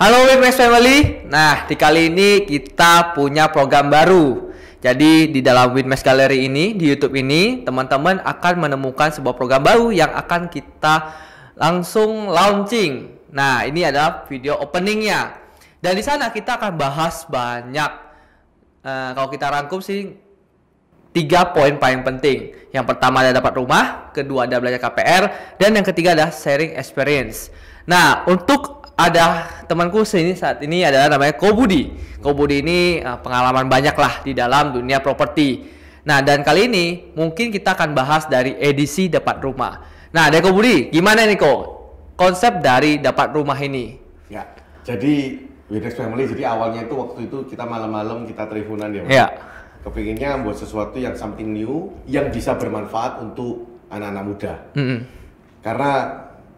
Halo Winmax Family. Nah, di kali ini kita punya program baru. Jadi di dalam Winmax Gallery ini, di YouTube ini, teman-teman akan menemukan sebuah program baru yang akan kita langsung launching. Nah, ini adalah video openingnya. Dan di sana kita akan bahas banyak. Kalau kita rangkum sih 3 poin paling penting. Yang pertama adalah dapat rumah, kedua adalah belajar KPR, dan yang ketiga adalah sharing experience. Nah, untuk ada temanku sini saat ini adalah namanya Ko Budi. Ko Budi ini pengalaman banyak lah di dalam dunia properti. Nah, dan kali ini mungkin kita akan bahas dari edisi dapat rumah. Nah, dari Ko Budi, gimana nih Ko konsep dari dapat rumah ini? Ya, jadi Winmax Family, jadi awalnya itu waktu itu kita malam-malam kita teleponan ya, Mas. Ya. Kepinginnya buat sesuatu yang something new, yang bisa bermanfaat untuk anak-anak muda. Karena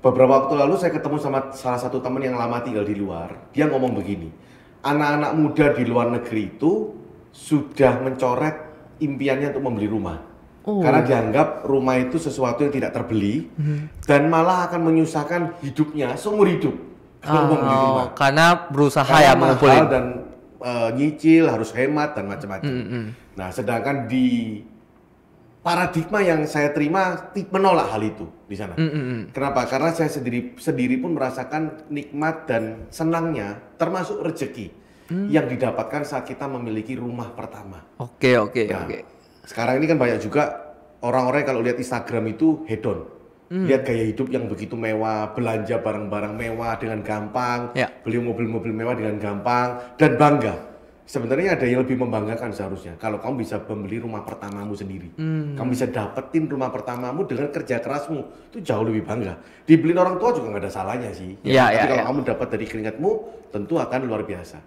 beberapa waktu lalu saya ketemu sama salah satu teman yang lama tinggal di luar. Dia ngomong begini, anak-anak muda di luar negeri itu sudah mencoret impiannya untuk membeli rumah. Karena dianggap rumah itu sesuatu yang tidak terbeli dan malah akan menyusahkan hidupnya seumur hidup kalau membeli rumah. Karena berusaha Karena ya mengumpulin dan nyicil, harus hemat dan macam-macam. Nah, sedangkan di paradigma yang saya terima menolak hal itu di sana. Kenapa? Karena saya sendiri pun merasakan nikmat dan senangnya, termasuk rezeki yang didapatkan saat kita memiliki rumah pertama. Oke. Sekarang ini kan banyak juga orang-orang kalau lihat Instagram itu hedon. Lihat gaya hidup yang begitu mewah, belanja barang-barang mewah dengan gampang, beli mobil-mobil mewah dengan gampang, dan bangga. Sebenarnya ada yang lebih membanggakan seharusnya. Kalau kamu bisa membeli rumah pertamamu sendiri, kamu bisa dapetin rumah pertamamu dengan kerja kerasmu, itu jauh lebih bangga. Dibeliin orang tua juga nggak ada salahnya sih. Tapi kalau kamu dapat dari keringatmu, tentu akan luar biasa.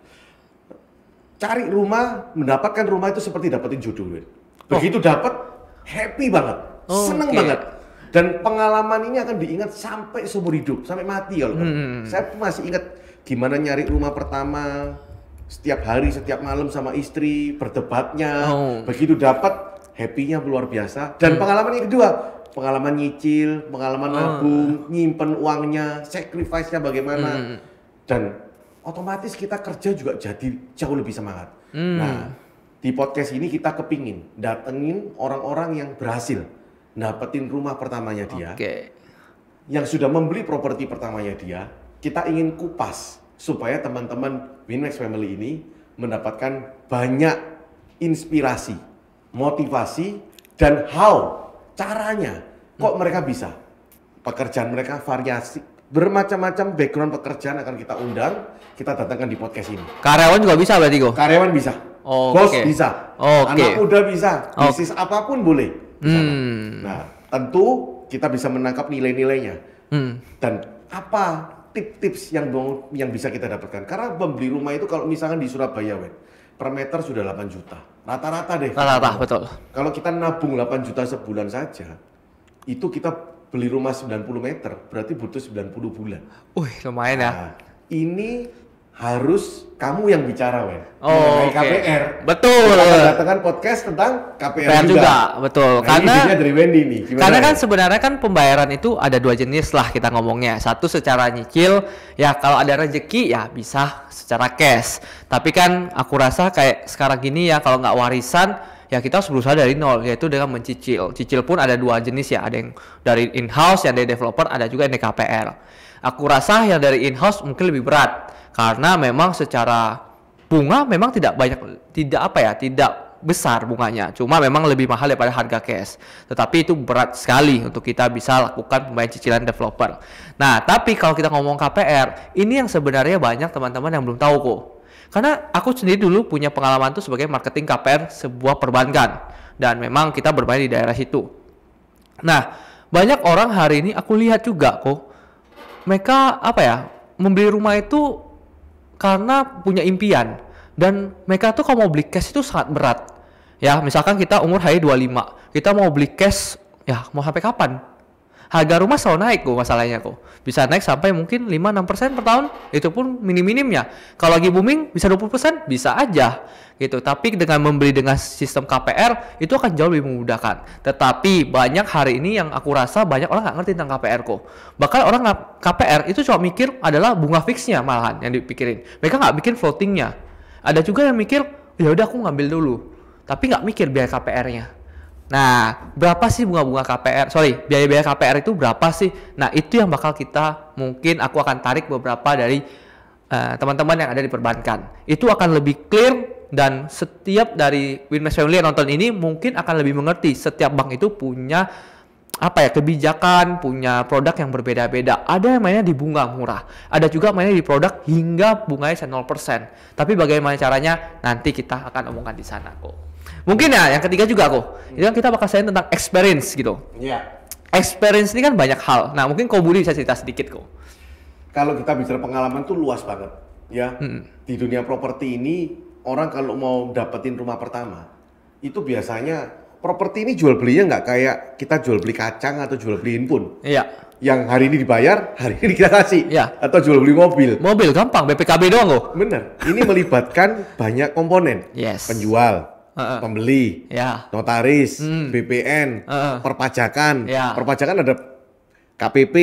Cari rumah, mendapatkan rumah itu seperti dapetin jodoh. Begitu dapat, happy banget, seneng banget. Dan pengalaman ini akan diingat sampai seumur hidup, sampai mati kalau saya masih ingat gimana nyari rumah pertama, setiap hari, setiap malam sama istri, berdebatnya. Begitu dapat, happy-nya luar biasa. Dan pengalaman yang kedua, pengalaman nyicil, pengalaman nabung, nyimpen uangnya, sacrifice-nya bagaimana. Dan otomatis kita kerja juga jadi jauh lebih semangat. Nah, di podcast ini kita kepingin datengin orang-orang yang berhasil dapetin rumah pertamanya dia, yang sudah membeli properti pertamanya dia. Kita ingin kupas supaya teman-teman Winmax Family ini mendapatkan banyak inspirasi, motivasi, dan caranya kok mereka bisa. Pekerjaan mereka variasi, bermacam-macam background pekerjaan akan kita undang, kita datangkan di podcast ini. Karyawan juga bisa berarti Ko? Karyawan bisa, bos bisa, anak muda bisa, bisnis apapun boleh. Nah, tentu kita bisa menangkap nilai-nilainya dan apa tips-tips yang bisa kita dapatkan. Karena membeli rumah itu kalau misalkan di Surabaya, per meter sudah 8 juta. Rata-rata deh. Rata-rata, betul. Kalau kita nabung 8 juta sebulan saja, itu kita beli rumah 90 meter, berarti butuh 90 bulan. Lumayan ya. Nah, ini harus kamu yang bicara, mengenai KPR. Betul. Kita datangkan podcast tentang KPR juga. Betul. Nah, karena ini dari Wendy nih. Karena kan sebenarnya kan pembayaran itu ada 2 jenis lah kita ngomongnya. Satu secara nyicil, ya kalau ada rezeki ya bisa secara cash. Tapi kan aku rasa kayak sekarang gini ya, kalau nggak warisan ya kita harus berusaha dari nol, yaitu dengan mencicil. Cicil pun ada 2 jenis ya, ada yang dari in-house, yang dari developer, ada juga yang dari KPR. Aku rasa yang dari in-house mungkin lebih berat. Karena memang secara bunga memang tidak besar bunganya, cuma memang lebih mahal daripada harga cash. Tetapi itu berat sekali untuk kita bisa lakukan pembayaran cicilan developer. Nah, tapi kalau kita ngomong KPR, ini yang sebenarnya banyak teman-teman yang belum tahu kok. Karena aku sendiri dulu punya pengalaman tuh sebagai marketing KPR sebuah perbankan, dan memang kita bermain di daerah situ. Nah, banyak orang hari ini aku lihat juga kok, mereka membeli rumah itu karena punya impian, dan mereka tuh kalau mau beli cash itu sangat berat. Ya, misalkan kita umur 25, kita mau beli cash, ya mau sampai kapan? Harga rumah selalu naik kok masalahnya kok. Bisa naik sampai mungkin 5-6% per tahun. Itu pun minim-minimnya. Kalau lagi booming bisa 20%, bisa aja gitu. Tapi dengan membeli dengan sistem KPR itu akan jauh lebih memudahkan. Tetapi banyak hari ini yang aku rasa banyak orang nggak ngerti tentang KPR kok. Bahkan orang KPR itu cuma mikir adalah bunga fixnya malahan yang dipikirin. Mereka nggak bikin floatingnya. Ada juga yang mikir ya udah aku ngambil dulu. Tapi nggak mikir biaya KPR-nya. Nah, berapa sih bunga-bunga KPR? Biaya-biaya KPR itu berapa sih? Nah, itu yang bakal mungkin aku akan tarik beberapa dari teman-teman yang ada di perbankan. Itu akan lebih clear dan setiap dari Winmesh Family yang nonton ini mungkin akan lebih mengerti. Setiap bank itu punya kebijakan, punya produk yang berbeda-beda. Ada yang mainnya di bunga murah, ada juga mainnya di produk hingga bunganya 0%. Tapi bagaimana caranya nanti kita akan omongkan di sana kok. Mungkin ya yang ketiga juga itu kan kita bakal sharing tentang experience gitu. Iya. Experience ini kan banyak hal. Nah mungkin kau Budi bisa cerita sedikit kok. Kalau kita bicara pengalaman tuh luas banget ya. Di dunia properti ini orang kalau mau dapetin rumah pertama itu biasanya properti ini jual belinya nggak kayak kita jual beli kacang atau jual beli handphone. Iya. Yang hari ini dibayar, hari ini kita kasih. Iya. Atau jual beli mobil. Mobil gampang, BPKB doang kok. Bener. Ini melibatkan banyak komponen. Yes. Penjual, pembeli, notaris, BPN, perpajakan. Perpajakan ada KPP,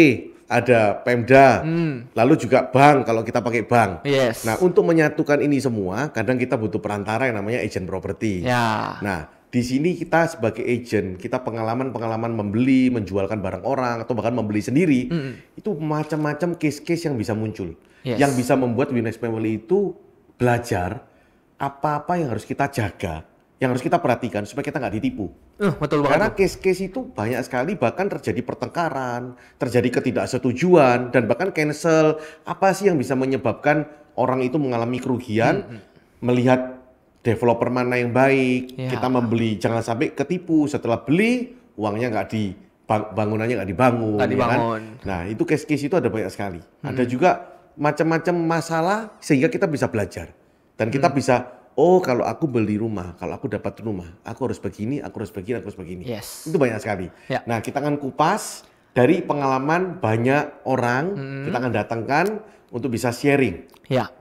ada Pemda, lalu juga bank kalau kita pakai bank. Yes. Nah, untuk menyatukan ini semua, kadang kita butuh perantara yang namanya agent properti. Ya. Nah, di sini kita sebagai agent, kita pengalaman membeli, menjualkan barang orang, atau bahkan membeli sendiri, itu macam-macam case-case yang bisa muncul. Yes. Yang bisa membuat Winmesh Family itu belajar apa-apa yang harus kita jaga, yang harus kita perhatikan supaya kita nggak ditipu. Betul banget. Karena case-case itu banyak sekali, bahkan terjadi pertengkaran, terjadi ketidaksetujuan, dan bahkan cancel. Apa sih yang bisa menyebabkan orang itu mengalami kerugian, melihat developer mana yang baik, kita membeli, jangan sampai ketipu. Setelah beli, uangnya nggak bangunannya nggak dibangun. Ya kan? Nah, itu case-case itu ada banyak sekali. Ada juga macam-macam masalah sehingga kita bisa belajar. Dan kita bisa, oh kalau aku beli rumah, kalau aku dapat rumah, aku harus begini, aku harus begini, aku harus begini. Yes. Itu banyak sekali. Nah, kita akan kupas dari pengalaman banyak orang, kita akan datangkan untuk bisa sharing.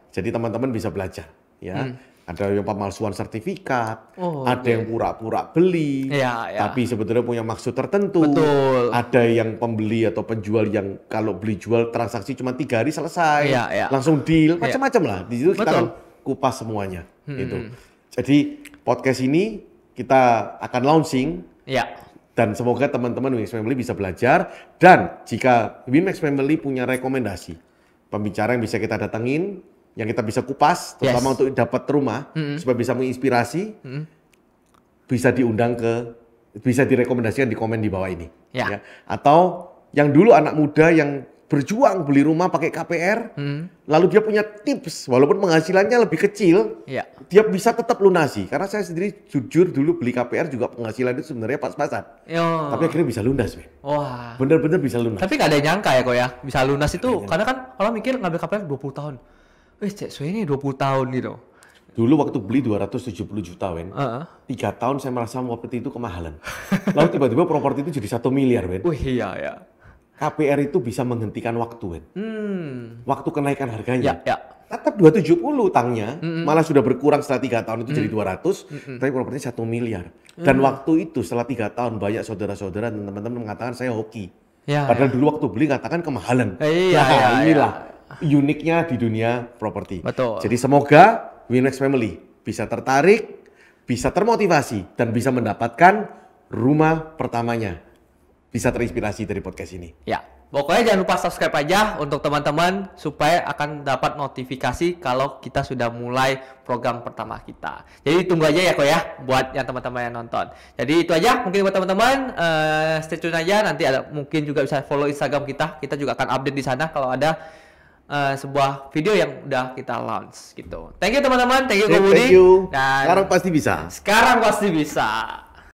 Jadi teman-teman bisa belajar. Ya. Ada yang pemalsuan sertifikat, ada yang pura-pura beli, tapi sebetulnya punya maksud tertentu. Betul. Ada yang pembeli atau penjual yang kalau beli jual transaksi cuma 3 hari selesai, langsung deal, macam-macam lah. Di situ kita akan kupas semuanya. Gitu. Jadi podcast ini kita akan launching, dan semoga teman-teman Winmesh Family bisa belajar. Dan jika Winmesh Family punya rekomendasi pembicara yang bisa kita datangin, yang kita bisa kupas, terutama untuk dapat rumah, supaya bisa menginspirasi, bisa diundang bisa direkomendasikan di komen di bawah ini. Ya. Atau yang dulu anak muda yang berjuang beli rumah pakai KPR, lalu dia punya tips, walaupun penghasilannya lebih kecil, dia bisa tetap lunasi. Karena saya sendiri jujur dulu beli KPR juga penghasilan itu sebenarnya pas-pasan. Tapi akhirnya bisa lunas, men. Wah. Bener-bener bisa lunas. Tapi gak ada yang nyangka ya kok ya, bisa lunas itu, karena kan orang mikir ngambil KPR 20 tahun. Cek ini 20 tahun gitu. Dulu waktu beli 270 juta, Wen. 3 tahun saya merasa properti itu kemahalan. Lalu tiba-tiba properti itu jadi 1 miliar, Wen. Iya. KPR itu bisa menghentikan waktu, Wen. Waktu kenaikan harganya. Tetap 270 utangnya, malah sudah berkurang setelah 3 tahun itu jadi 200, tapi propertinya 1 miliar. Dan waktu itu setelah 3 tahun banyak saudara-saudara dan teman-teman mengatakan saya hoki. Padahal dulu waktu beli katakan kemahalan. Inilah uniknya di dunia properti. Jadi semoga Winmesh Family bisa tertarik, bisa termotivasi, dan bisa mendapatkan rumah pertamanya. Bisa terinspirasi dari podcast ini. Pokoknya jangan lupa subscribe aja untuk teman-teman supaya akan dapat notifikasi kalau kita sudah mulai program pertama kita. Jadi tunggu aja ya kok ya buat yang teman-teman yang nonton. Jadi itu aja mungkin buat teman-teman, stay tune aja, nanti ada mungkin juga bisa follow Instagram kita. Kita juga akan update di sana kalau ada sebuah video yang udah kita launch gitu. Thank you teman-teman, thank you Ko Budi. Dan sekarang pasti bisa.